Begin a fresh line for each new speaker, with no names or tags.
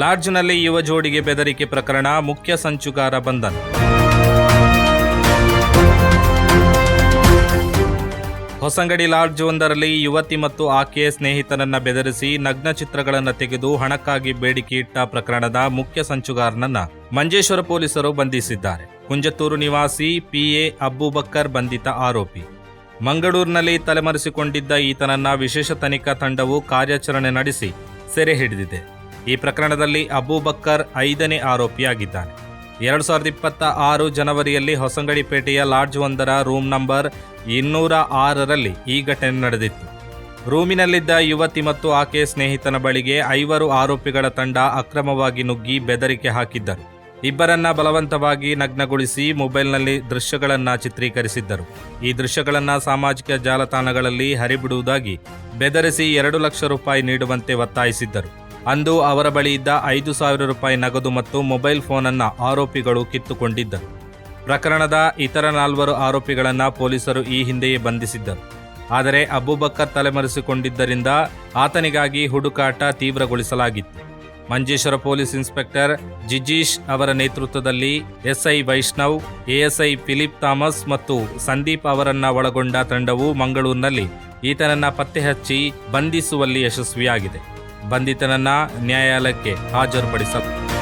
ಲಾಡ್ಜ್ನಲ್ಲಿ ಯುವ ಜೋಡಿಗೆ ಬೆದರಿಕೆ ಪ್ರಕರಣ, ಮುಖ್ಯ ಸಂಚುಗಾರ ಬಂಧನ. ಹೊಸಂಗಡಿ ಲಾಡ್ಜ್ ಒಂದರಲ್ಲಿ ಯುವತಿ ಮತ್ತು ಆಕೆಯ ಸ್ನೇಹಿತನನ್ನ ಬೆದರಿಸಿ ನಗ್ನ ಚಿತ್ರಗಳನ್ನು ತೆಗೆದು ಹಣಕ್ಕಾಗಿ ಬೇಡಿಕೆ ಇಟ್ಟ ಪ್ರಕರಣದ ಮುಖ್ಯ ಸಂಚುಗಾರನನ್ನ ಮಂಜೇಶ್ವರ ಪೊಲೀಸರು ಬಂಧಿಸಿದ್ದಾರೆ. ಕುಂಜತ್ತೂರು ನಿವಾಸಿ PA ಅಬೂಬಕ್ಕರ್ ಬಂಧಿತ ಆರೋಪಿ. ಮಂಗಳೂರಿನಲ್ಲಿ ತಲೆಮರೆಸಿಕೊಂಡಿದ್ದ ಈತನನ್ನ ವಿಶೇಷ ತನಿಖಾ ತಂಡವು ಕಾರ್ಯಾಚರಣೆ ನಡೆಸಿ ಸೆರೆ ಹಿಡಿದಿದೆ. ಈ ಪ್ರಕರಣದಲ್ಲಿ ಅಬೂಬಕ್ಕರ್ 5ನೇ ಆರೋಪಿಯಾಗಿದ್ದಾನೆ. 2026 ಜನವರಿಯಲ್ಲಿ ಹೊಸಂಗಡಿಪೇಟೆಯ ಲಾಡ್ಜ್ ಒಂದರ ರೂಮ್ ನಂಬರ್ 206ರಲ್ಲಿ ಈ ಘಟನೆ ನಡೆದಿತ್ತು. ರೂಮಿನಲ್ಲಿದ್ದ ಯುವತಿ ಮತ್ತು ಆಕೆಯ ಸ್ನೇಹಿತನ ಬಳಿಗೆ 5 ಆರೋಪಿಗಳ ತಂಡ ಅಕ್ರಮವಾಗಿ ನುಗ್ಗಿ ಬೆದರಿಕೆ ಹಾಕಿದ್ದರು. ಇಬ್ಬರನ್ನ ಬಲವಂತವಾಗಿ ನಗ್ನಗೊಳಿಸಿ ಮೊಬೈಲ್ನಲ್ಲಿ ದೃಶ್ಯಗಳನ್ನು ಚಿತ್ರೀಕರಿಸಿದ್ದರು. ಈ ದೃಶ್ಯಗಳನ್ನು ಸಾಮಾಜಿಕ ಜಾಲತಾಣಗಳಲ್ಲಿ ಹರಿಬಿಡುವುದಾಗಿ ಬೆದರಿಸಿ 2 ಲಕ್ಷ ರೂಪಾಯಿ ನೀಡುವಂತೆ ಒತ್ತಾಯಿಸಿದ್ದರು. ಅಂದು ಅವರ ಬಳಿ ಇದ್ದ 5,000 ರೂಪಾಯಿ ನಗದು ಮತ್ತು ಮೊಬೈಲ್ ಫೋನನ್ನು ಆರೋಪಿಗಳು ಕಿತ್ತುಕೊಂಡಿದ್ದರು. ಪ್ರಕರಣದ ಇತರ 4 ಆರೋಪಿಗಳನ್ನು ಪೊಲೀಸರು ಈ ಹಿಂದೆಯೇ ಬಂಧಿಸಿದ್ದರು. ಆದರೆ ಅಬೂಬಕ್ಕರ್ ತಲೆಮರೆಸಿಕೊಂಡಿದ್ದರಿಂದ ಆತನಿಗಾಗಿ ಹುಡುಕಾಟ ತೀವ್ರಗೊಳಿಸಲಾಗಿತ್ತು. ಮಂಜೇಶ್ವರ ಪೊಲೀಸ್ ಇನ್ಸ್ಪೆಕ್ಟರ್ ಜಿಜೀಶ್ ಅವರ ನೇತೃತ್ವದಲ್ಲಿ SI Vaishnav, ASI Philip Thomas ಮತ್ತು ಸಂದೀಪ್ ಅವರನ್ನ ಒಳಗೊಂಡ ತಂಡವು ಮಂಗಳೂರಿನಲ್ಲಿ ಈತನನ್ನ ಪತ್ತೆ ಹಚ್ಚಿ ಬಂಧಿಸುವಲ್ಲಿ ಯಶಸ್ವಿಯಾಗಿದೆ. ಬಂಧಿತನನ್ನ ನ್ಯಾಯಾಲಯಕ್ಕೆ ಹಾಜರುಪಡಿಸಲಾಗಿದೆ.